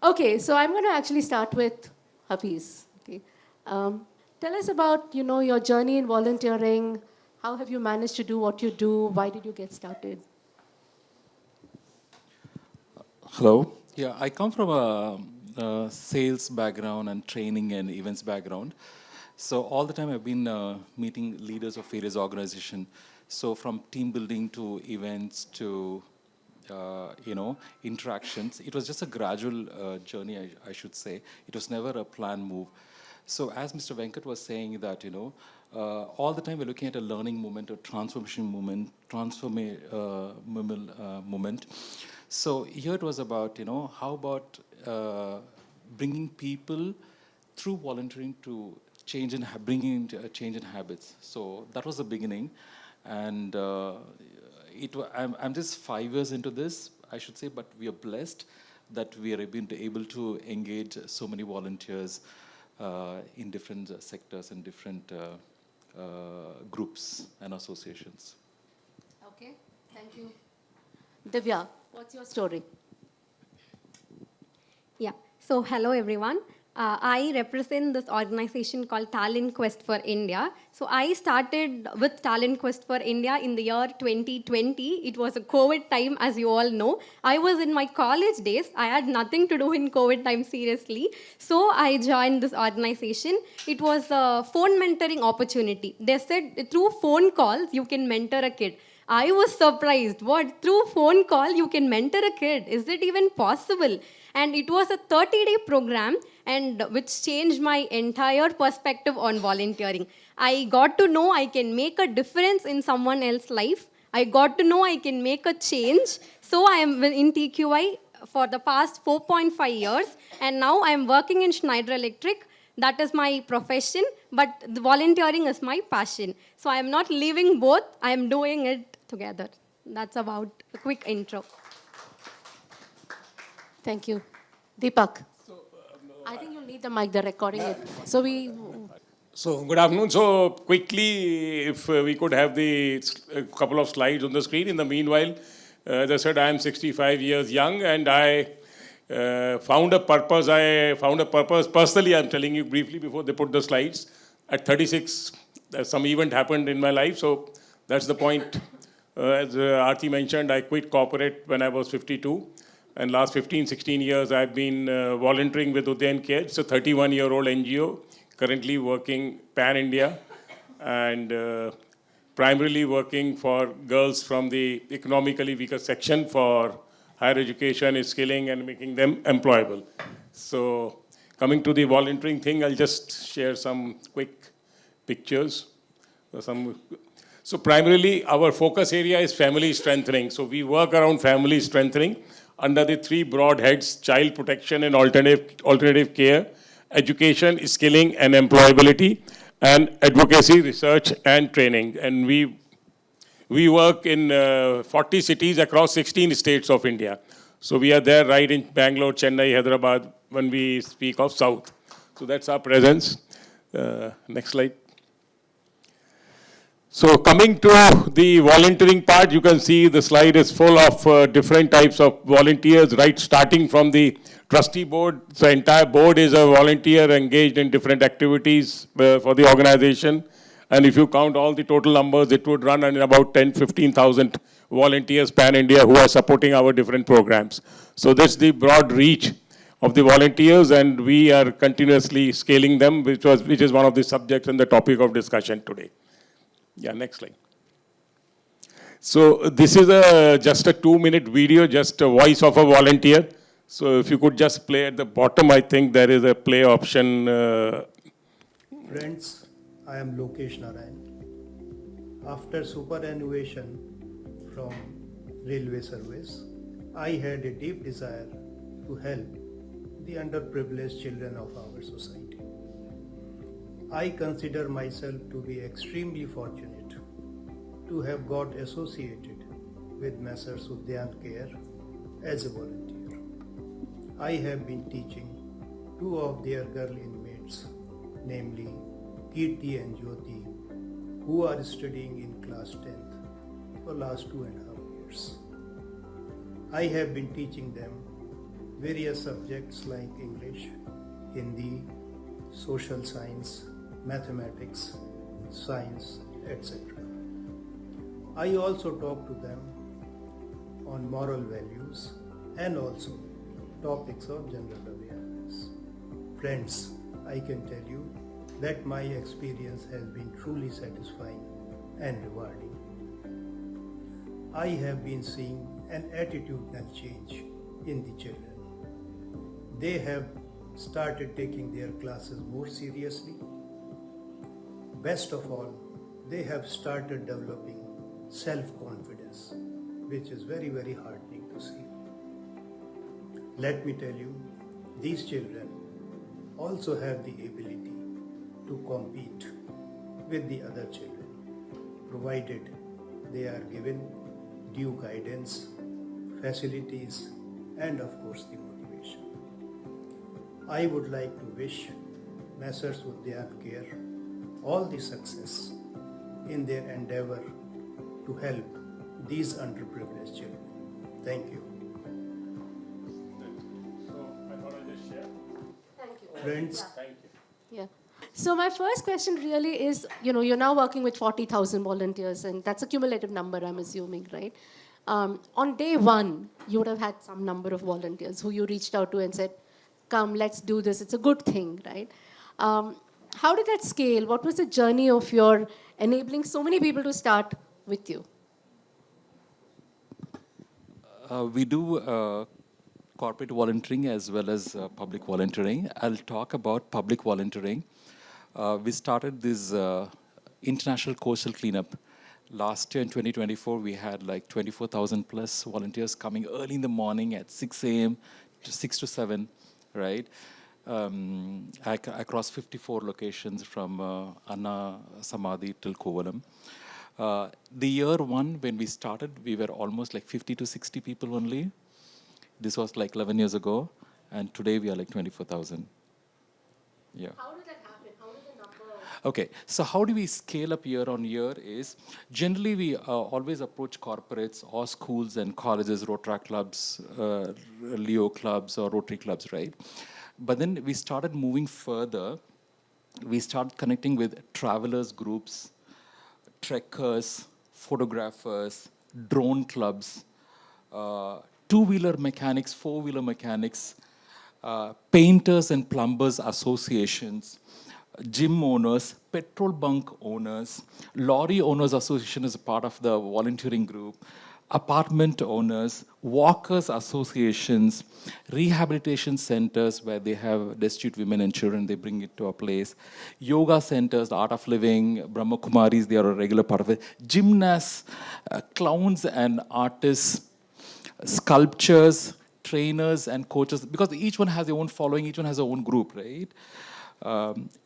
Okay, so I'm going to actually start with Hafiz. Okay, tell us about your journey in volunteering. How have you managed to do what you do? Why did you get started? Hello. Yeah, I come from a sales background and training and events background. So all the time I've been meeting leaders of various organizations. So from team building to events to interactions. It was just a gradual journey, I should say. It was never a planned move. So as Mr. Venkat was saying that, all the time we're looking at a learning moment, a transformation moment, moment. So here it was about, how about bringing people through volunteering to bringing a change in habits. So that was the beginning, and I'm just 5 years into this, I should say, but we are blessed that we are able to engage so many volunteers in different sectors and different groups and associations. Okay, thank you. Divya, what's your story? Yeah. So, hello everyone. I represent this organization called Talent Quest for India. So, I started with Talent Quest for India in the year 2020. It was a COVID time, as you all know. I was in my college days. I had nothing to do in COVID time, seriously. So, I joined this organization. It was a phone mentoring opportunity. They said through phone calls, you can mentor a kid. I was surprised. What? Through phone call, you can mentor a kid. Is it even possible? And it was a 30-day program, and which changed my entire perspective on volunteering. I got to know I can make a difference in someone else's life. I got to know I can make a change. So I am in TQI for the past 4.5 years, and now I am working in Schneider Electric. That is my profession, but the volunteering is my passion. So I am not leaving both, I am doing it together. That's about a quick intro. Thank you. Deepak. I think you'll need the mic, they're recording it. So So good afternoon. So quickly, if we could have the couple of slides on the screen. In the meanwhile, as I said, I am 65 years young, and I found a purpose. I found a purpose personally. I'm telling you briefly before they put the slides. At 36, some event happened in my life. So that's the point. As Aarti mentioned, I quit corporate when I was 52. And last 15, 16 years, I've been volunteering with Udayan Care. It's a 31-year-old NGO, currently working pan-India, and primarily working for girls from the economically weaker section for higher education, skilling, and making them employable. So coming to the volunteering thing, I'll just share some quick pictures. So primarily, our focus area is family strengthening. So we work around family strengthening under the three broad heads: child protection and alternative care, education, skilling, and employability, and advocacy, research, and training. And we work in 40 cities across 16 states of India. So we are there right in Bangalore, Chennai, Hyderabad, when we speak of South. So that's our presence. Next slide. So coming to the volunteering part, you can see the slide is full of different types of volunteers, right? Starting from the trustee board. The entire board is a volunteer engaged in different activities for the organization. And if you count all the total numbers, it would run in about 10, 15,000 volunteers pan-India who are supporting our different programs. So that's the broad reach of the volunteers, and we are continuously scaling them, which is one of the subjects and the topic of discussion today. Yeah, next slide. So this is just a 2-minute video, just a voice of a volunteer. So if you could just play at the bottom, I think there is a play option. Friends, I am Lokesh Narayan. After superannuation from Railway Service, I had a deep desire to help the underprivileged children of our society. I consider myself to be extremely fortunate to have got associated with Messrs. Udayan Care as a volunteer. I have been teaching two of their girl inmates, namely Kirti and Jyoti, who are studying in class 10th for last 2.5 years. I have been teaching them various subjects like English, Hindi, social science, mathematics, science, etc. I also talk to them on moral values and also topics of general awareness. Friends, I can tell you that my experience has been truly satisfying and rewarding. I have been seeing an attitudinal change in the children. They have started taking their classes more seriously. Best of all, they have started developing self-confidence, which is very, very heartening to see. Let me tell you, these children also have the ability to compete with the other children, provided they are given due guidance, facilities, and of course the motivation. I would like to wish Messrs. Udyan Care all the success in their endeavor to help these underprivileged children. Thank you. So I thought I'd just share. Friends, Thank you. Yeah. So my first question really is, you're now working with 40,000 volunteers, and that's a cumulative number, I'm assuming, right? On day one, you would have had some number of volunteers who you reached out to and said, come, let's do this. It's a good thing, right? How did that scale? What was the journey of your enabling so many people to start with you? We do corporate volunteering as well as public volunteering. I'll talk about public volunteering. We started this international coastal cleanup. Last year in 2024, we had like 24,000 plus volunteers coming early in the morning at 6 a.m. to 6 to 7, right? Across 54 locations from Anna Samadhi till Kovalam. The year one, when we started, we were almost like 50 to 60 people only. This was like 11 years ago, and today we are like 24,000. Yeah. How did that happen? How did the number... Okay, so how do we scale up year on year is, generally we always approach corporates or schools and colleges, Rotary clubs, Leo clubs or Rotary clubs, right? But then we started moving further. We started connecting with travelers groups, trekkers, photographers, drone clubs, two-wheeler mechanics, four-wheeler mechanics, painters and plumbers associations, gym owners, petrol bunk owners, lorry owners association is a part of the volunteering group, apartment owners, walkers associations, rehabilitation centers where they have destitute women and children, they bring it to a place, yoga centers, the art of living, Brahma Kumaris, they are a regular part of it, gymnasts, clowns and artists, sculptures, trainers and coaches, because each one has their own following, each one has their own group, right?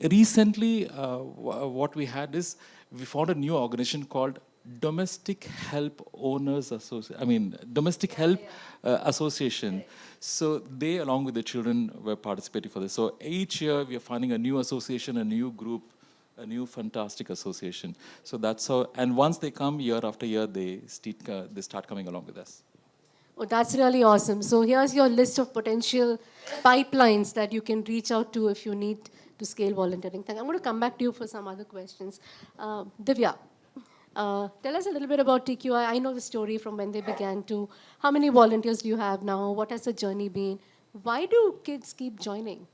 Recently, what we had is, we found a new organization called Domestic Help Owners Association. Domestic Help Association. So they, along with the children, were participating for this. So each year, we are finding a new association, a new group, a new fantastic association. So that's how, and once they come year after year, they start coming along with us. Oh, that's really awesome. So here's your list of potential pipelines that you can reach out to if you need to scale volunteering. I'm going to come back to you for some other questions. Divya, tell us a little bit about TQI. I know the story from when they began to how many volunteers do you have now? What has the journey been? Why do kids keep joining?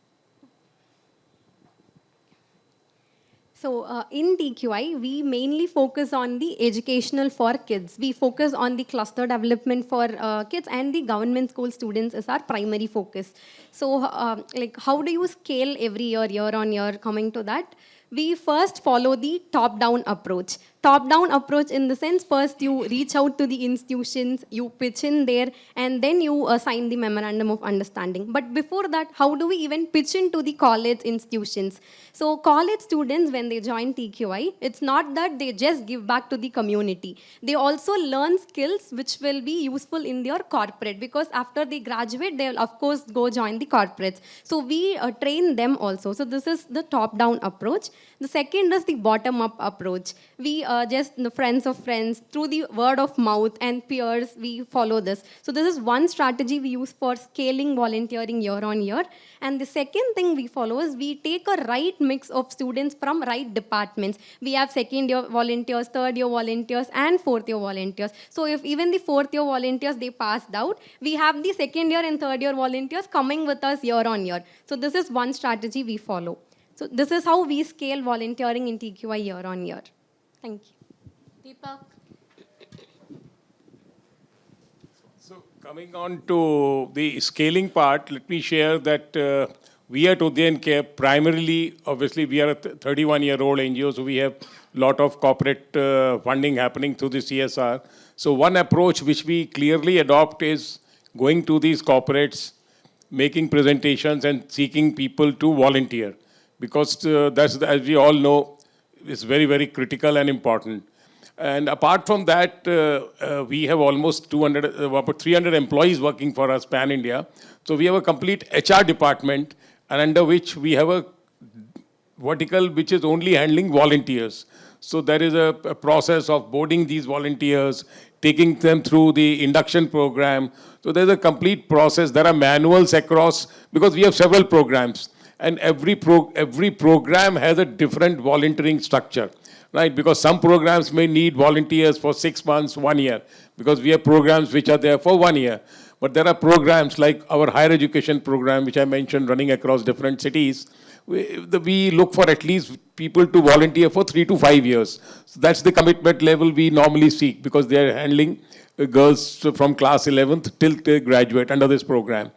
So in TQI, we mainly focus on the educational for kids. We focus on the cluster development for kids, and the government school students is our primary focus. So how do you scale every year on year, coming to that? We first follow the top-down approach. Top-down approach in the sense, first you reach out to the institutions, you pitch in there, and then you sign the memorandum of understanding. But before that, how do we even pitch into the college institutions? So college students, when they join TQI, it's not that they just give back to the community. They also learn skills which will be useful in their corporate, because after they graduate, they will of course go join the corporates. So we train them also. So this is the top-down approach. The second is the bottom-up approach. We just the friends of friends, through the word of mouth and peers, we follow this. So this is one strategy we use for scaling volunteering year on year. And the second thing we follow is we take a right mix of students from right departments. We have second year volunteers, third year volunteers, and fourth year volunteers. So if even the fourth year volunteers, they passed out, we have the second year and third year volunteers coming with us year on year. So this is one strategy we follow. So this is how we scale volunteering in TQI year on year. Thank you. Deepak? So coming on to the scaling part, let me share that we at Udyan Care primarily, obviously we are a 31-year-old NGO, so we have a lot of corporate funding happening through the CSR. So one approach which we clearly adopt is going to these corporates, making presentations and seeking people to volunteer. Because that's, as we all know, is very, very critical and important. And apart from that, we have almost about 300 employees working for us pan-India. So we have a complete HR department, and under which we have a vertical which is only handling volunteers. So there is a process of boarding these volunteers, taking them through the induction program. So there's a complete process. There are manuals across, because we have several programs. And every program has a different volunteering structure, right? Because some programs may need volunteers for 6 months, 1 year, because we have programs which are there for 1 year. But there are programs like our higher education program, which I mentioned, running across different cities. We look for at least people to volunteer for 3 to 5 years. So that's the commitment level we normally seek, because they are handling girls from class 11th till they graduate under this program.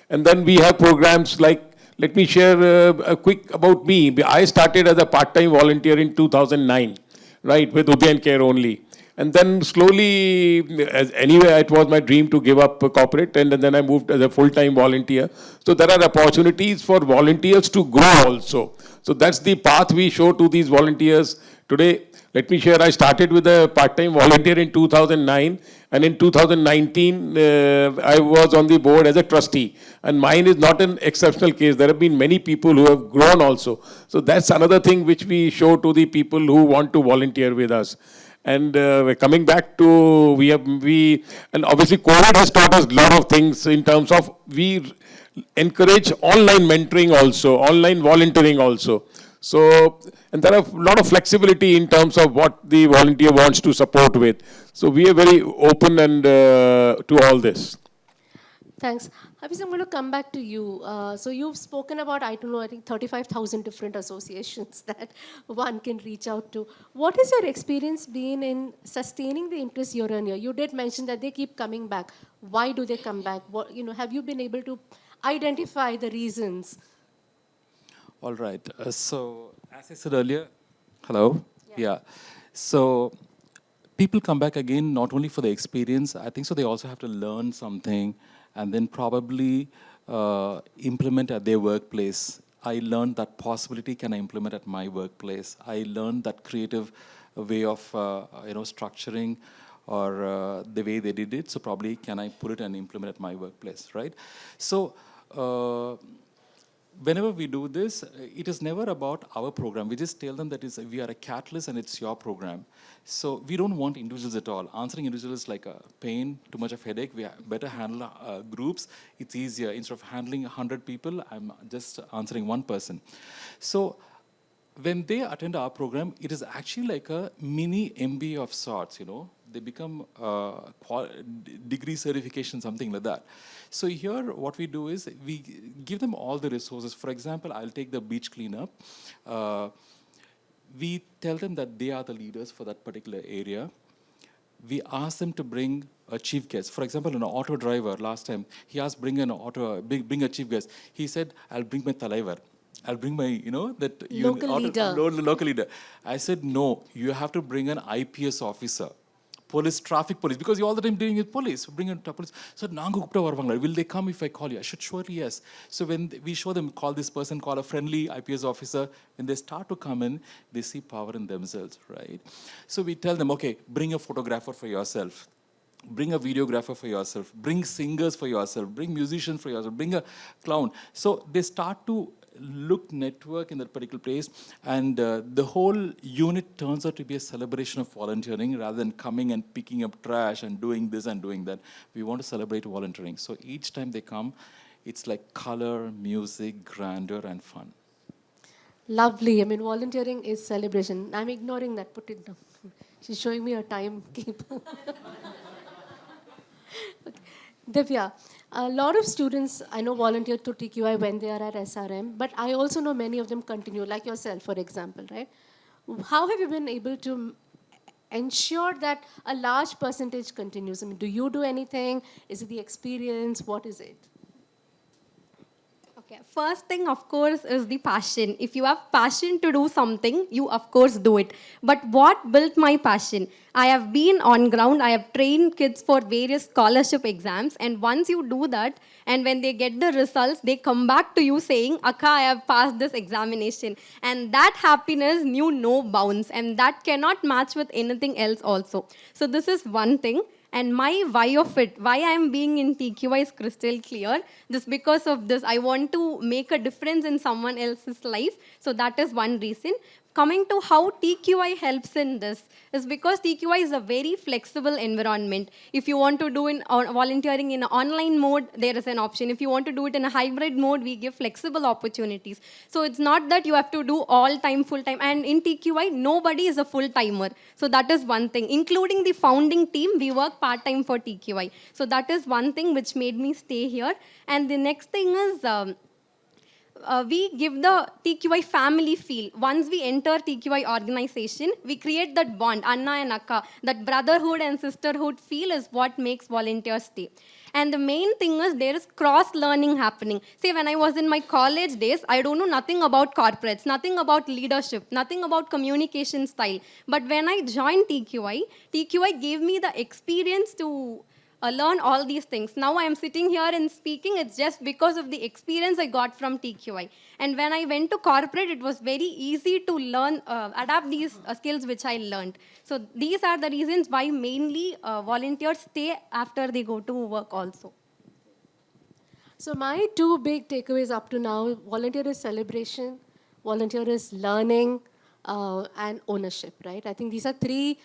And then we have programs like, let me share a quick about me. I started as a part-time volunteer in 2009, right, with Udyan Care only. And then slowly, anyway, it was my dream to give up corporate, and then I moved as a full-time volunteer. So there are opportunities for volunteers to grow also. So that's the path we show to these volunteers. Today, let me share, I started with a part-time volunteer in 2009, and in 2019, I was on the board as a trustee. And mine is not an exceptional case. There have been many people who have grown also. So that's another thing which we show to the people who want to volunteer with us. And coming back to, and obviously COVID has taught us a lot of things in terms of, we encourage online mentoring also, online volunteering also. So, and there are a lot of flexibility in terms of what the volunteer wants to support with. So we are very open and to all this. Thanks. Hafiz, I'm going to come back to you. So you've spoken about, I don't know, I think 35,000 different associations that one can reach out to. What has your experience been in sustaining the interest year on year? You did mention that they keep coming back. Why do they come back? What, have you been able to identify the reasons? All right. So, as I said earlier, hello? Yeah. So, people come back again not only for the experience, I think so they also have to learn something and then probably implement at their workplace. I learned that possibility can I implement at my workplace. I learned that creative way of structuring or the way they did it. So probably can I put it and implement at my workplace, right? So whenever we do this, it is never about our program. We just tell them that we are a catalyst and it's your program. So we don't want individuals at all. Answering individuals is like a pain, too much of headache. We better handle groups. It's easier. Instead of handling 100 people, I'm just answering one person. So when they attend our program, it is actually like a mini MBA of sorts, They become degree certification, something like that. So here, what we do is we give them all the resources. For example, I'll take the beach cleanup. We tell them that they are the leaders for that particular area. We ask them to bring a chief guest. For example, an auto driver, last time, he asked bring a chief guest. He said, I'll bring my talaivar. I'll bring my, local leader. I said, no, you have to bring an IPS officer. Traffic police, because you're all the time dealing with police. Bring in police. So, will they come if I call you? I should surely yes. So when we show them, call this person, call a friendly IPS officer, when they start to come in, they see power in themselves, right? So we tell them, okay, bring a photographer for yourself. Bring a videographer for yourself. Bring singers for yourself. Bring musicians for yourself. Bring a clown. So they start to network in that particular place, and the whole unit turns out to be a celebration of volunteering rather than coming and picking up trash and doing this and doing that. We want to celebrate volunteering. So each time they come, it's like color, music, grandeur, and fun. Lovely. I mean, volunteering is celebration. I'm ignoring that. Put it down. She's showing me a timekeeper. Divya, a lot of students I know volunteer to TQI when they are at SRM, but I also know many of them continue, like yourself, for example, right? How have you been able to ensure that a large percentage continues? I mean, do you do anything? Is it the experience? What is it? Okay, first thing, of course, is the passion. If you have passion to do something, you of course do it. But what built my passion? I have been on ground, I have trained kids for various scholarship exams, and once you do that, and when they get the results, they come back to you saying, Akka, I have passed this examination. And that happiness knew no bounds, and that cannot match with anything else also. So this is one thing. And my why of it, why I am being in TQI is crystal clear. Just because of this, I want to make a difference in someone else's life. So that is one reason. Coming to how TQI helps in this is because TQI is a very flexible environment. If you want to do volunteering in an online mode, there is an option. If you want to do it in a hybrid mode, we give flexible opportunities. So it's not that you have to do all time, full time. And in TQI, nobody is a full timer. So that is one thing. Including the founding team, we work part time for TQI. So that is one thing which made me stay here. And the next thing is, we give the TQI family feel. Once we enter TQI organization, we create that bond, Anna and Akka, that brotherhood and sisterhood feel is what makes volunteers stay. And the main thing is there is cross-learning happening. See, when I was in my college days, I don't know nothing about corporates, nothing about leadership, nothing about communication style. But when I joined TQI gave me the experience to learn all these things. Now I am sitting here and speaking, it's just because of the experience I got from TQI. And when I went to corporate, it was very easy to learn, adapt these skills which I learned. So these are the reasons why mainly volunteers stay after they go to work also. So my two big takeaways up to now, volunteer is celebration, volunteer is learning, and ownership, right? I think these are three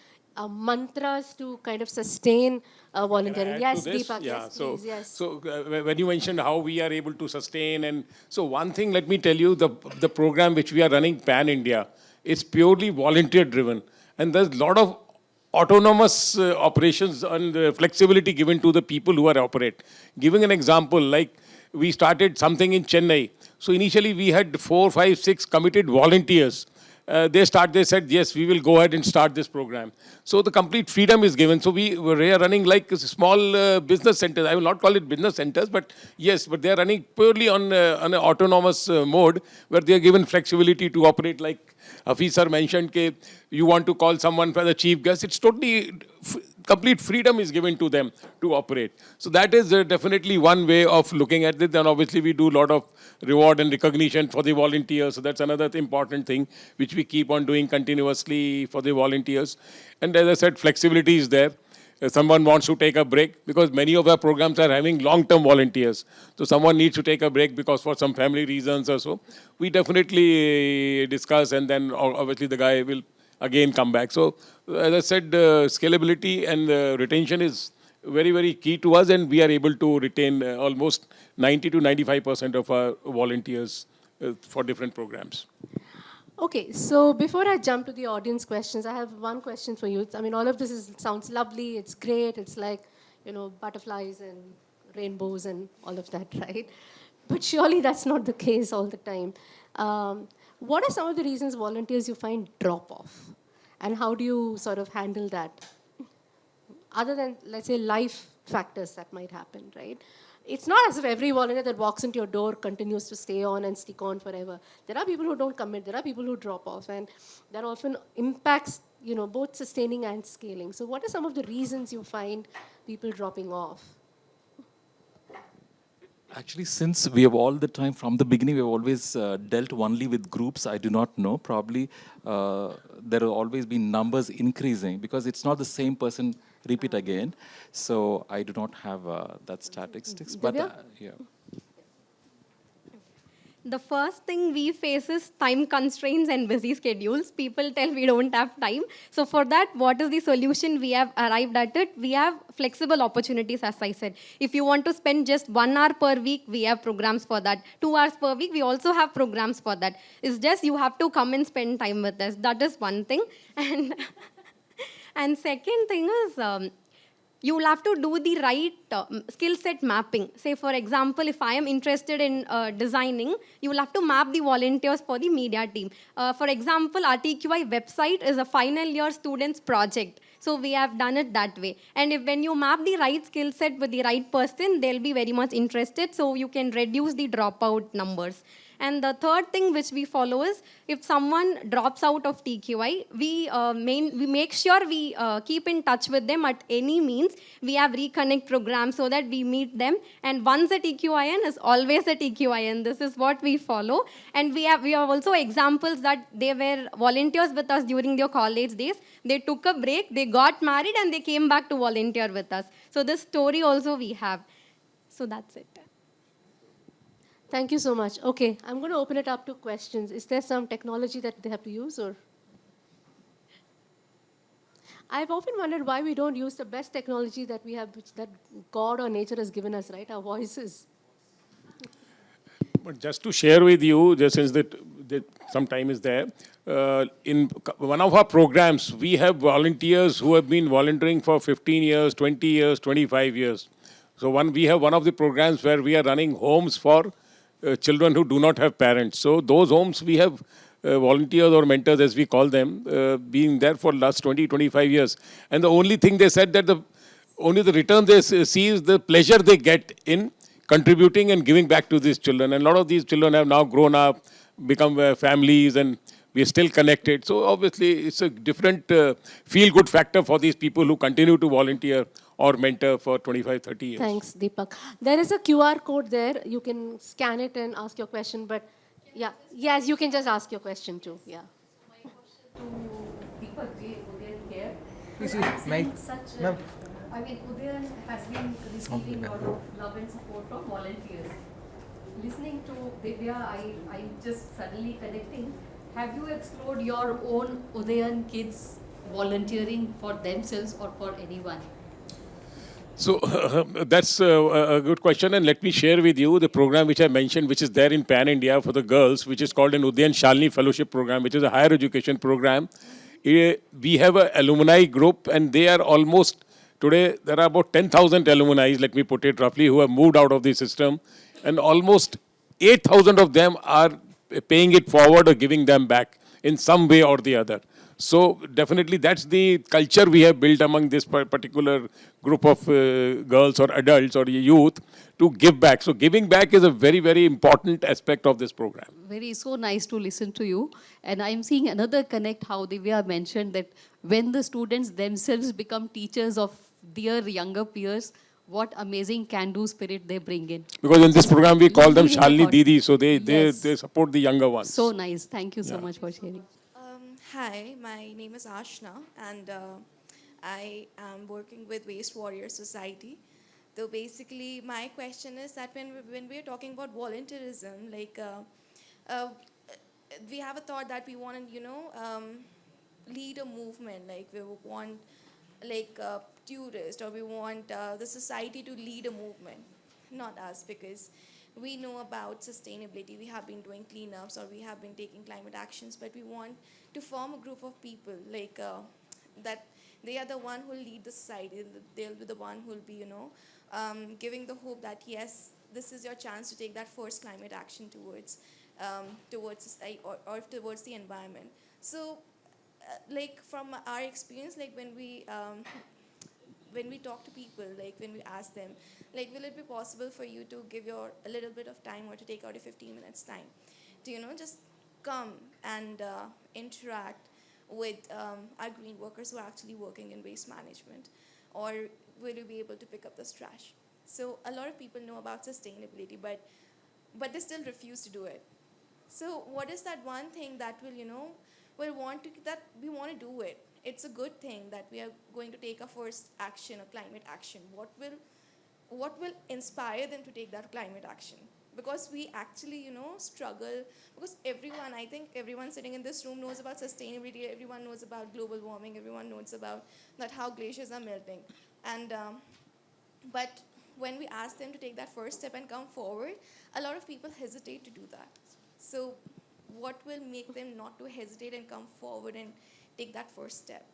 mantras to kind of sustain volunteering. Add Yes, to this? Deepak, Yeah, yes, so, please, yes. so when you mentioned how we are able to sustain, and so one thing, let me tell you, the program which we are running pan-India is purely volunteer-driven. And there's a lot of autonomous operations and flexibility given to the people who are operate. Giving an example, like we started something in Chennai. So initially we had 4, 5, 6 committed volunteers. They said, yes, we will go ahead and start this program. So the complete freedom is given. So we were running like small business centers. I will not call it business centers, but yes, but they are running purely on an autonomous mode where they are given flexibility to operate. Like Hafiz sir mentioned, you want to call someone for the chief guest. It's totally complete freedom is given to them to operate. So that is definitely one way of looking at it. And obviously we do a lot of reward and recognition for the volunteers. So that's another important thing which we keep on doing continuously for the volunteers. And as I said, flexibility is there. If someone wants to take a break, because many of our programs are having long-term volunteers. So someone needs to take a break because for some family reasons or so, we definitely discuss, and then obviously the guy will again come back. So as I said, scalability and retention is very, very key to us, and we are able to retain almost 90 to 95% of our volunteers for different programs. Okay, so before I jump to the audience questions, I have one question for you. I mean, all of this sounds lovely, it's great, it's like, butterflies and rainbows and all of that, right? But surely that's not the case all the time. What are some of the reasons volunteers you find drop off? And how do you sort of handle that? Other than, let's say, life factors that might happen, right? It's not as if every volunteer that walks into your door continues to stay on and stick on forever. There are people who don't commit. There are people who drop off. And that often impacts, both sustaining and scaling. So what are some of the reasons you find people dropping off? Actually, since we have all the time, from the beginning, we have always dealt only with groups, I do not know. Probably there have always been numbers increasing because it's not the same person repeat again. So I do not have that statistics. But yeah. The first thing we face is time constraints and busy schedules. People tell we don't have time. So for that, what is the solution? We have arrived at it. We have flexible opportunities, as I said. If you want to spend just 1 hour per week, we have programs for that. 2 hours per week, we also have programs for that. It's just you have to come and spend time with us. That is one thing. And and second thing is, you will have to do the right skill set mapping. Say, for example, if I am interested in designing, you will have to map the volunteers for the media team. For example, RTQI website is a final year students project. So we have done it that way. And if when you map the right skill set with the right person, they'll be very much interested. So you can reduce the dropout numbers. And the third thing which we follow is if someone drops out of TQI, we make sure we keep in touch with them at any means. We have reconnect programs so that we meet them. And once a TQIN is always a TQIN. This is what we follow. And we have also examples that they were volunteers with us during their college days. They took a break, they got married, and they came back to volunteer with us. So this story also we have. So that's it. Thank you so much. Okay, I'm going to open it up to questions. Is there some technology that they have to use, or? I've often wondered why we don't use the best technology that we have, which that God or nature has given us, right? Our voices. But just to share with you, just since that some time is there, in one of our programs, we have volunteers who have been volunteering for 15 years, 20 years, 25 years. So we have one of the programs where we are running homes for children who do not have parents. So those homes, we have volunteers or mentors, as we call them, being there for last 20, 25 years. And the only thing they said that only the return they see is the pleasure they get in contributing and giving back to these children. And a lot of these children have now grown up, become families, and we are still connected. So obviously, it's a different feel-good factor for these people who continue to volunteer or mentor for 25, 30 years. Thanks, Deepak. There is a QR code there. You can scan it and ask your question. But yeah, yes, you can just ask your question too. Yeah. Deepak Ji, Udayan here. Please, I'm seeing ma'am. such Ma'am. I mean, Udayan has been receiving a lot of love and support from volunteers. Listening to Divya, I'm just suddenly connecting. Have you explored your own Udayan kids volunteering for themselves or for anyone? So that's a good question, and let me share with you the program which I mentioned, which is there in Pan India for the girls, which is called an Udayan Shalini Fellowship Program, which is a higher education program. We have an alumni group, and they are almost, today there are about 10,000 alumni, let me put it roughly, who have moved out of the system, and almost 8,000 of them are paying it forward or giving them back in some way or the other. So definitely that's the culture we have built among this particular group of girls or adults or youth to give back. So giving back is a very, very important aspect of this program. Very so nice to listen to you. And I'm seeing another connect how Divya mentioned that when the students themselves become teachers of their younger peers, what amazing can-do spirit they bring in. Because in this program we call them Leading Shalini thought. Didi, so they Yes. support the younger ones. So nice. Thank you so Yeah. much for sharing. Hi, my name is Ashna, and I am working with Waste Warrior Society. So basically, my question is that when we are talking about volunteerism, like we have a thought that we want to, lead a movement, like we want like tourists, or we want the society to lead a movement, not us, because we know about sustainability, we have been doing cleanups, or we have been taking climate actions, but we want to form a group of people like that they are the one who will lead the society, they'll be the one who will be, giving the hope that yes, this is your chance to take that first climate action towards society, or towards the environment. So like from our experience, like when we talk to people, like when we ask them, like, will it be possible for you to give your a little bit of time, or to take out a 15 minutes time to, just come and interact with our green workers who are actually working in waste management, or will you be able to pick up this trash? So a lot of people know about sustainability, but they still refuse to do it. So what is that one thing that will, that we want to do it? It's a good thing that we are going to take a first action, a climate action. What will what will inspire them to take that climate action? Because we actually, struggle, because everyone, I think everyone sitting in this room knows about sustainability, everyone knows about global warming, everyone knows about that how glaciers are melting. And but when we ask them to take that first step and come forward, a lot of people hesitate to do that. So what will make them not to hesitate and come forward and take that first step?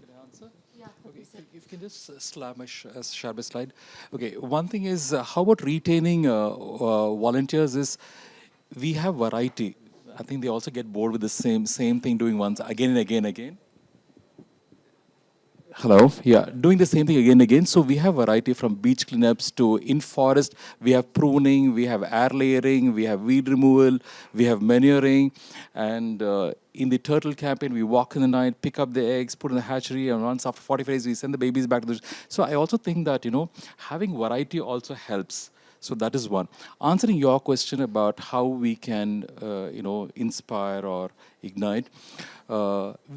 Can I answer? Yeah. Okay, if you can just share my slide. Okay, one thing is how about retaining volunteers is we have variety. I think they also get bored with the same thing doing once again and again and again. Hello. Yeah, doing the same thing again and again. So we have variety from beach cleanups to in forest. We have pruning, we have air layering, we have weed removal, we have manuring, and in the turtle campaign, we walk in the night, pick up the eggs, put in the hatchery, and once after 45 days, we send the babies back to the. So I also think that having variety also helps. So that is one. Answering your question about how we can, inspire or ignite,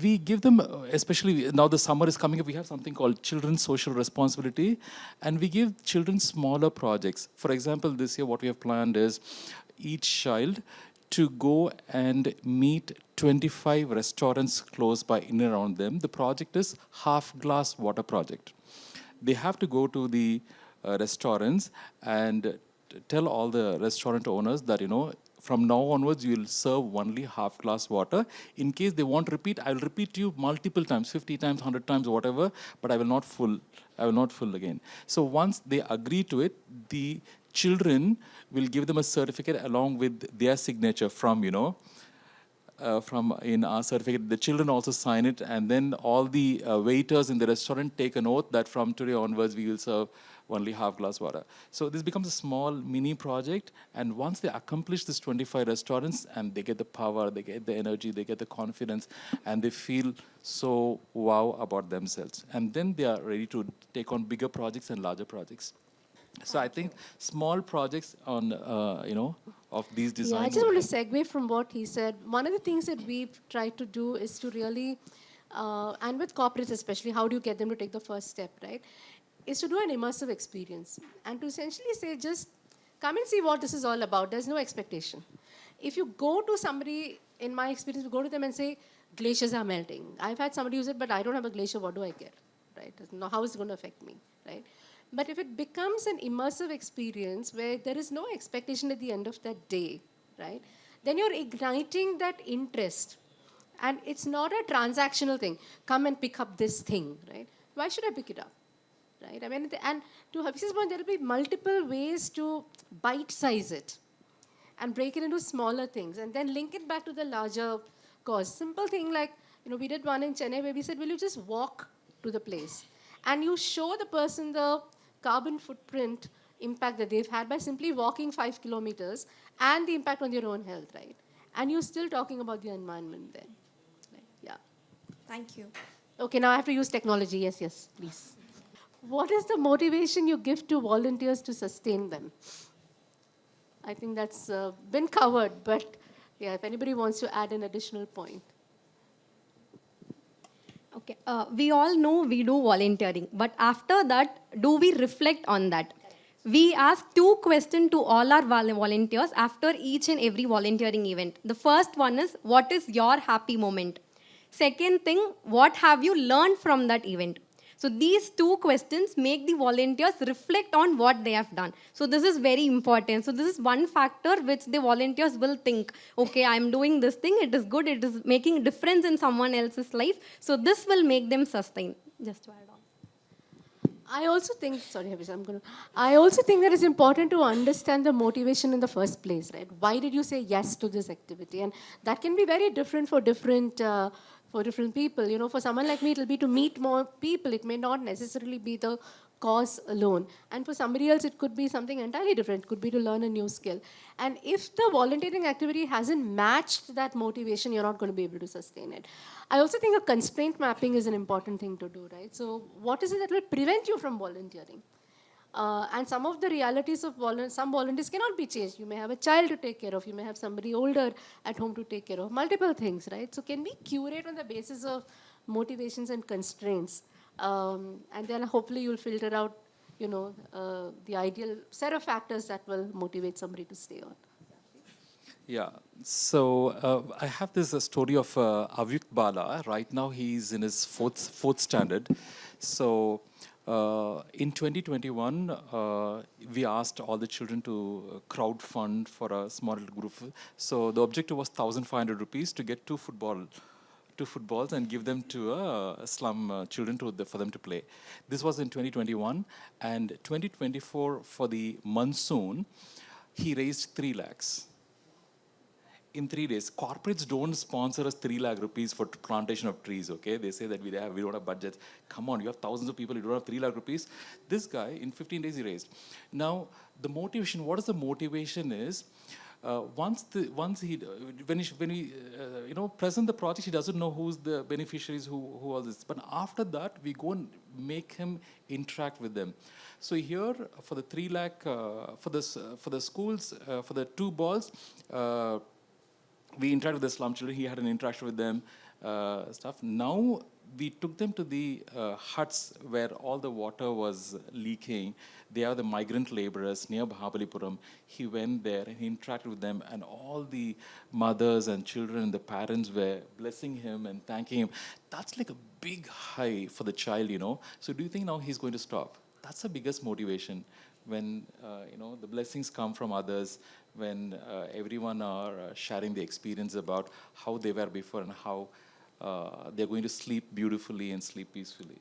we give them, especially now the summer is coming up, we have something called Children's Social Responsibility, and we give children smaller projects. For example, this year what we have planned is each child to go and meet 25 restaurants close by in and around them. The project is half glass water project. They have to go to the restaurants and tell all the restaurant owners that from now onwards you will serve only half glass water. In case they want to repeat, I will repeat to you multiple times, 50 times, 100 times, whatever, but I will not full again. So once they agree to it, the children will give them a certificate along with their signature from in our certificate. The children also sign it, and then all the waiters in the restaurant take an oath that from today onwards we will serve only half glass water. So this becomes a small mini project, and once they accomplish this 25 restaurants, and they get the power, they get the energy, they get the confidence, and they feel so wow about themselves. And then they are ready to take on bigger projects and larger projects. So I think small projects on, of these Yeah, design. I just want to segue from what he said. One of the things that we've tried to do is to really, and with corporates especially, how do you get them to take the first step, right? Is to do an immersive experience and to essentially say, just come and see what this is all about. There's no expectation. If you go to somebody, in my experience, we go to them and say, glaciers are melting. I've had somebody who said, but I don't have a glacier, what do I care, right? Now, how is it going to affect me, right? But if it becomes an immersive experience where there is no expectation at the end of that day, right, then you're igniting that interest. And it's not a transactional thing. Come and pick up this thing, right? Why should I pick it up? Right? I mean, and to Habib's point, there will be multiple ways to bite-size it and break it into smaller things and then link it back to the larger cause. Simple thing like, we did one in Chennai where we said, will you just walk to the place? And you show the person the carbon footprint impact that they've had by simply walking 5 kilometers and the impact on their own health, right? And you're still talking about the environment then. Right? Yeah. Thank you. Okay, now I have to use technology. Yes, please. What is the motivation you give to volunteers to sustain them? I think that's been covered, but yeah, if anybody wants to add an additional point. Okay, we all know we do volunteering, but after that, do we reflect on that? We ask two questions to all our volunteers after each and every volunteering event. The first one is, what is your happy moment? Second thing, what have you learned from that event? So these two questions make the volunteers reflect on what they have done. So this is very important. So this is one factor which the volunteers will think, okay, I'm doing this thing, it is good, it is making a difference in someone else's life. So this will make them sustain. Just to add on. I also think, sorry, Habish, I also think that it's important to understand the motivation in the first place, right? Why did you say yes to this activity? And that can be very different for different people. For someone like me, it'll be to meet more people. It may not necessarily be the cause alone. And for somebody else, it could be something entirely different. It could be to learn a new skill. And if the volunteering activity hasn't matched that motivation, you're not going to be able to sustain it. I also think a constraint mapping is an important thing to do, right? So what is it that will prevent you from volunteering? And some of the realities of some volunteers cannot be changed. You may have a child to take care of. You may have somebody older at home to take care of. Multiple things, right? So can we curate on the basis of motivations and constraints? And then hopefully you'll filter out, the ideal set of factors that will motivate somebody to stay on. Yeah. So I have this story of Avyukt Bala. Right now he's in his fourth standard. So in 2021, we asked all the children to crowd fund for a small little group. So the objective was 1,500 rupees to get two footballs and give them to slum children for them to play. This was in 2021, and 2024 for the monsoon, he raised 3 lakhs in 3 days. Corporates don't sponsor us 3 lakh rupees for plantation of trees, okay? They say that we don't have budgets. Come on, you have thousands of people, you don't have 3 lakh rupees. This guy, in 15 days, he raised. Now, the motivation, what is the motivation is, when we present the project, he doesn't know who's the beneficiaries, who all this. But after that, we go and make him interact with them. So here, for the 3 lakh, for the schools, for the 2 balls, we interacted with the slum children. He had an interaction with them, stuff. Now we took them to the huts where all the water was leaking. They are the migrant laborers near Mahabalipuram. He went there and he interacted with them, and all the mothers and children and the parents were blessing him and thanking him. That's like a big high for the child, So do you think now he's going to stop? That's the biggest motivation. When the blessings come from others, when everyone are sharing the experience about how they were before and how they're going to sleep beautifully and sleep peacefully.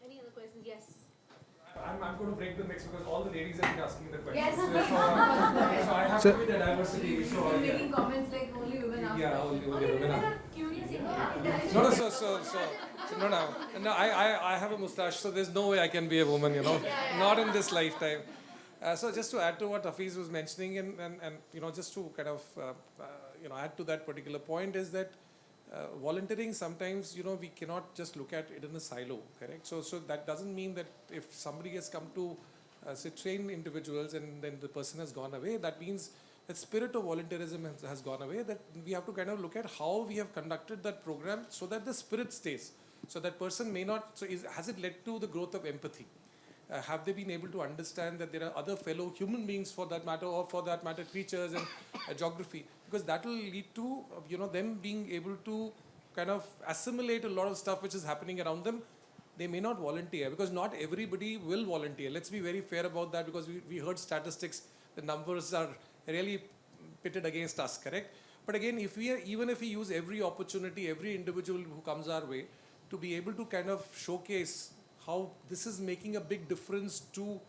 Any other questions? Yes. I'm going to break the mix because all the ladies have been asking the questions. Yes. So I have to be the diversity. So You're making comments like only women ask. yeah, only women are. Curious. No, I have a mustache, so there's no way I can be a woman, not in this lifetime. So just to add to what Hafiz was mentioning, and just to kind of add to that particular point, is that volunteering sometimes we cannot just look at it in a silo, correct? So that doesn't mean that if somebody has come to say train individuals and then the person has gone away, that means that spirit of volunteerism has gone away. That we have to kind of look at how we have conducted that program so that the spirit stays. So that person may not. So has it led to the growth of empathy? Have they been able to understand that there are other fellow human beings, for that matter, or for that matter creatures and geography? Because that will lead to them being able to kind of assimilate a lot of stuff which is happening around them. They may not volunteer because not everybody will volunteer. Let's be very fair about that, because we heard statistics. The numbers are really pitted against us, correct? But again, even if we use every opportunity, every individual who comes our way, to be able to kind of showcase how this is making a big difference to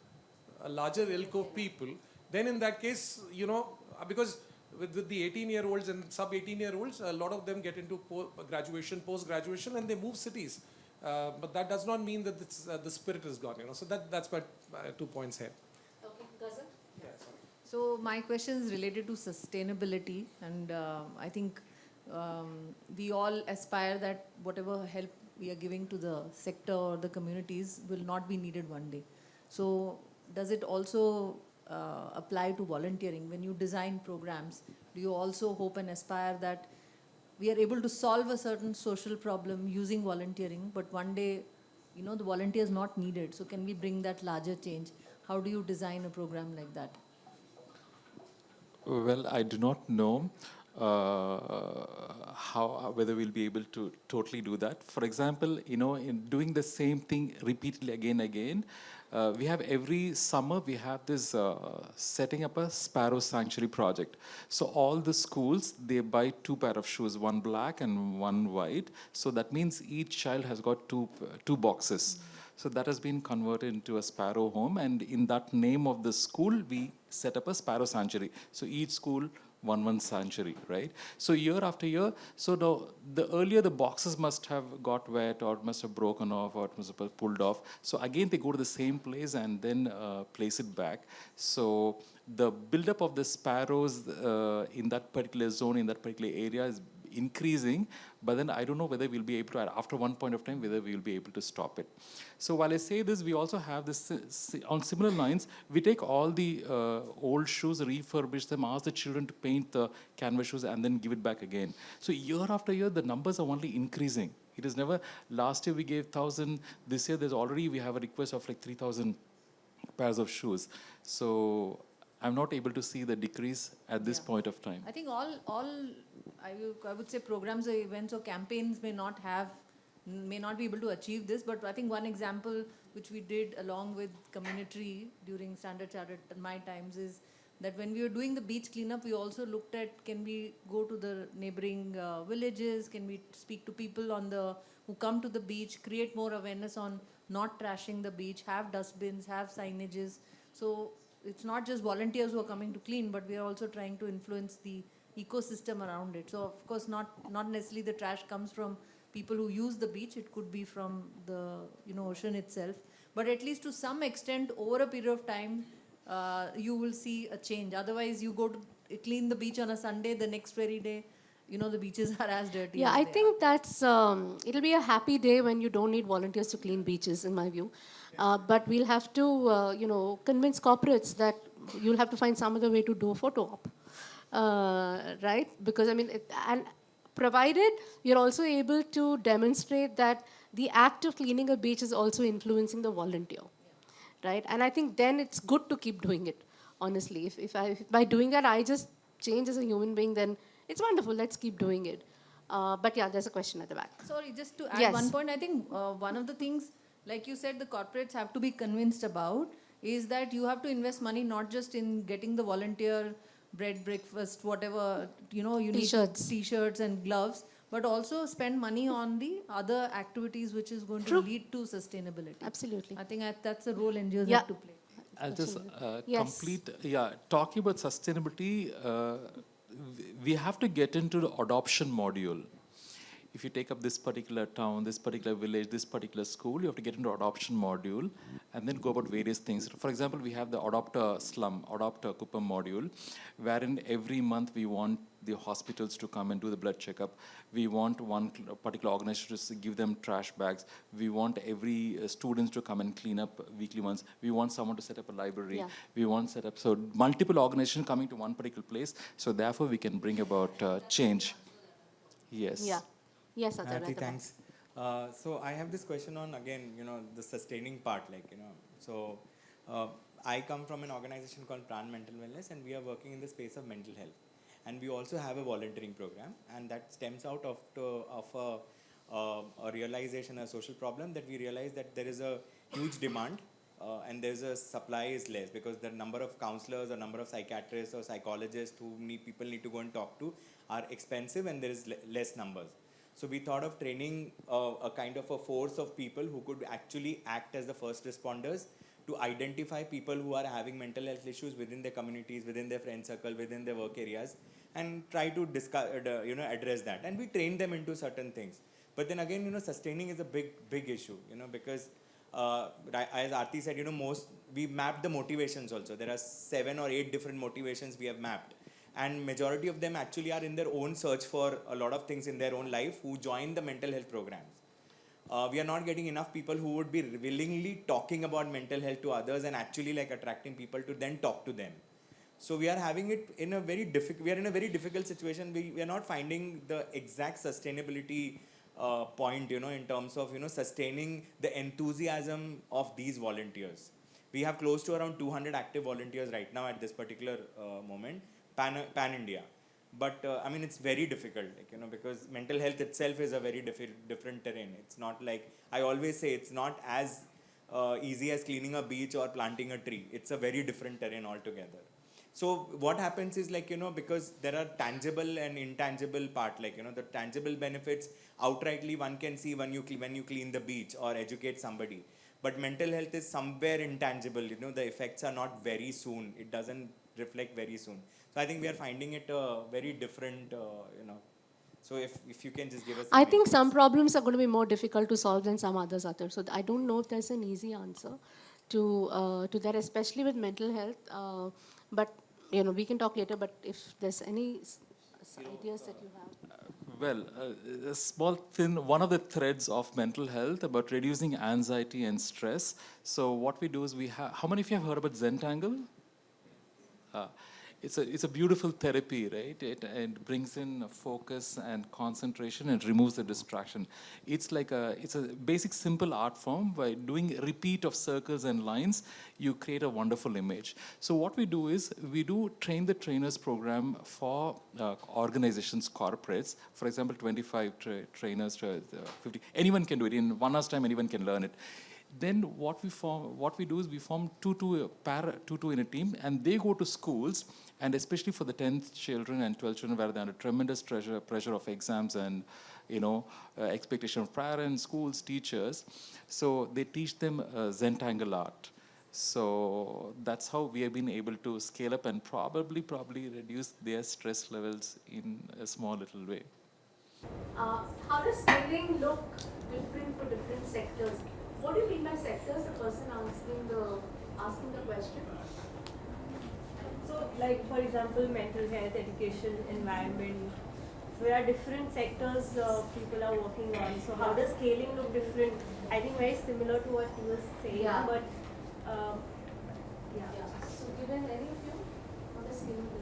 a larger ilk of people, then in that case, because with the 18-year-olds and sub-18-year-olds, a lot of them get into post-graduation, and they move cities. But that does not mean that the spirit is gone, So that's my 2 points here. Okay, Ghazal? Yeah, sorry. So my question is related to sustainability, and I think we all aspire that whatever help we are giving to the sector or the communities will not be needed one day. So does it also apply to volunteering? When you design programs, do you also hope and aspire that we are able to solve a certain social problem using volunteering, but one day, the volunteer is not needed? So can we bring that larger change? How do you design a program like that? Well, I do not know whether we'll be able to totally do that. For example, in doing the same thing repeatedly again, we have every summer we have this setting up a sparrow sanctuary project. So all the schools, they buy 2 pair of shoes, one black and one white. So that means each child has got two boxes. So that has been converted into a sparrow home, and in that name of the school, we set up a sparrow sanctuary. So each school, one sanctuary, right? So year after year, so the earlier the boxes must have got wet or must have broken off or it must have pulled off. So again, they go to the same place and then place it back. So the buildup of the sparrows in that particular zone, in that particular area is increasing, but then I don't know whether we'll be able to, after one point of time, whether we'll be able to stop it. So while I say this, we also have this, on similar lines, we take all the old shoes, refurbish them, ask the children to paint the canvas shoes and then give it back again. So year after year, the numbers are only increasing. It is never, last year we gave 1,000, this year we have a request of like 3,000 pairs of shoes. So I'm not able to see the decrease at this Yeah. point of time. I think all I would say programs or events or campaigns may not be able to achieve this, but I think one example which we did along with community during Standard Chartered at my times is that when we were doing the beach cleanup, we also looked at, can we go to the neighboring villages, can we speak to people who come to the beach, create more awareness on not trashing the beach, have dustbins, have signages. So it's not just volunteers who are coming to clean, but we are also trying to influence the ecosystem around it. So of course, not necessarily the trash comes from people who use the beach. It could be from the ocean itself. But at least to some extent, over a period of time, you will see a change. Otherwise, you go to clean the beach on a Sunday, the next very day, the beaches are as dirty. Yeah, as I they think that's, it'll be a happy day when you don't need volunteers to clean beaches, in my view. But we'll have to, convince corporates that you'll have to find some other way to do a photo op. Right? Because, and provided you're also able to demonstrate that the act of cleaning a beach is also influencing the volunteer. Right? And I think then it's good to keep doing it, honestly. If by doing that, I just change as a human being, then it's wonderful. Let's keep doing it. But yeah, there's a question at the back. Sorry, just to add Yes. one point, I think one of the things, like you said, the corporates have to be convinced about is that you have to invest money not just in getting the volunteer bread, breakfast, whatever, you need T-shirts. T-shirts and gloves, but also spend money on the other activities which is going True. to lead to sustainability. Absolutely. I think that's a role NGOs Yeah. have to play. I'll just Yes. talking about sustainability, we have to get into the adoption module. If you take up this particular town, this particular village, this particular school, you have to get into adoption module and then go about various things. For example, we have the adopt a slum, adopt a Kuppam module, wherein every month we want the hospitals to come and do the blood checkup. We want one particular organization to give them trash bags. We want every students to come and clean up weekly once. We want someone to set up a library. Yeah. We want set up, so multiple organizations coming to one particular place. So therefore we can bring about change. Yes. Yeah. Yes, Ajay. Aarti, thanks. So I have this question on, again, the sustaining part, So I come from an organization called Pran Mental Wellness, and we are working in the space of mental health. And we also have a volunteering program, and that stems out of a realization, a social problem, that we realize that there is a huge demand and there's a supply is less, because the number of counselors or number of psychiatrists or psychologists who people need to go and talk to are expensive, and there is less numbers. So we thought of training a kind of a force of people who could actually act as the first responders to identify people who are having mental health issues within their communities, within their friend circle, within their work areas, and try to address that. And we train them into certain things. But then again, sustaining is a big issue, because as Aarti said, we mapped the motivations also. There are 7 or 8 different motivations we have mapped. And majority of them actually are in their own search for a lot of things in their own life who join the mental health programs. We are not getting enough people who would be willingly talking about mental health to others and actually attracting people to then talk to them. So we are having it in a very difficult situation. We are not finding the exact sustainability point, in terms of, sustaining the enthusiasm of these volunteers. We have close to around 200 active volunteers right now at this particular moment. Pan-India. But it's very difficult, because mental health itself is a very different terrain. It's not like, I always say, it's not as easy as cleaning a beach or planting a tree. It's a very different terrain altogether. So what happens is, because there are tangible and intangible part, the tangible benefits outrightly one can see when you clean the beach or educate somebody. But mental health is somewhere intangible, the effects are not very soon. It doesn't reflect very soon. So I think we are finding it very different, So if you can just give us I think some problems are going to be more difficult to solve than some others are there. So I don't know if there's an easy answer to that, especially with mental health. But we can talk later. But if there's any ideas that you have. Well, a small thin, one of the threads of mental health about reducing anxiety and stress. So what we do is how many of you have heard about Zentangle? it's a beautiful therapy, right? It brings in focus and concentration and removes the distraction. It's a basic simple art form. By doing repeat of circles and lines, you create a wonderful image. So what we do is we do train the trainers program for organizations, corporates. For example, 25 trainers, 50. Anyone can do it in 1 hour's time. Anyone can learn it. Then what we do is we form two in a team, and they go to schools, and especially for the 10th children and 12th children, where they're under tremendous pressure of exams and expectation of parents, schools, teachers. So they teach them Zentangle art. So that's how we have been able to scale up and probably reduce their stress levels in a small little way. How does scaling look different for different sectors? What do you mean by sectors? The person asking the question. So, like for example, mental health, education, environment. So there are different sectors people are working on. So how does scaling look different? I think very similar to what you were saying, but yeah. So, given any of you, how does scaling look?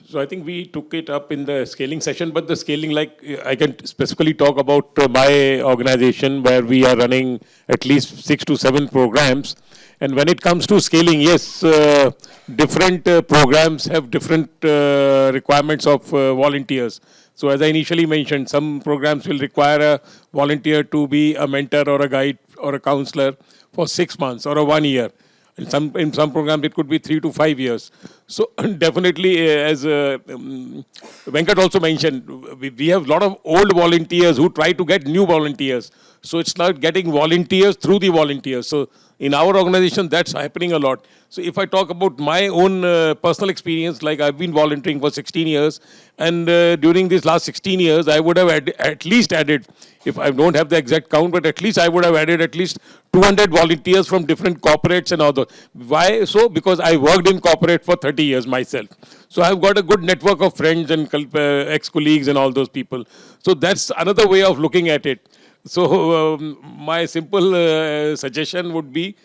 So I think we took it up in the scaling session, but the scaling, like I can specifically talk about my organization where we are running at least 6 to 7 programs. And when it comes to scaling, yes, different programs have different requirements of volunteers. So as I initially mentioned, some programs will require a volunteer to be a mentor or a guide or a counselor for 6 months or 1 year. In some programs, it could be 3 to 5 years. So definitely, as Venkat also mentioned, we have a lot of old volunteers who try to get new volunteers. So it's not getting volunteers through the volunteers. So in our organization, that's happening a lot. So if I talk about my own personal experience, like I've been volunteering for 16 years, and during these last 16 years, I would have at least added, if I don't have the exact count, but at least I would have added at least 200 volunteers from different corporates and all those. Why so? Because I worked in corporate for 30 years myself. So I've got a good network of friends and ex-colleagues and all those people. So that's another way of looking at it. So my simple suggestion would be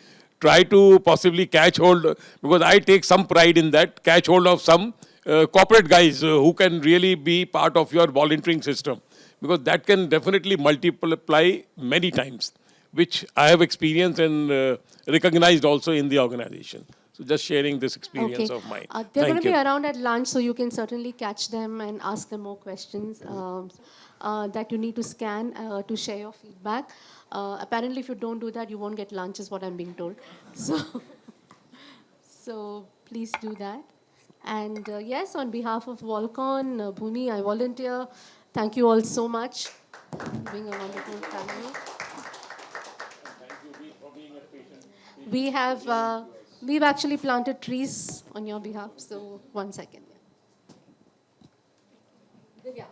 try to possibly catch hold, because I take some pride in that, catch hold of some corporate guys who can really be part of your volunteering system, because that can definitely multiply many times, which I have experienced and recognized also in the organization. So just sharing this experience of mine. They're going to be around at lunch, so you can certainly catch them and ask them more questions that you need to scan to share your feedback. Apparently, if you don't do that, you won't get lunch, is what I'm being told. So please do that. And yes, on behalf of VolCon, Bhumi, I volunteer. Thank you all so much for being a wonderful family. We've actually planted trees on your behalf, so 1 second. Divya.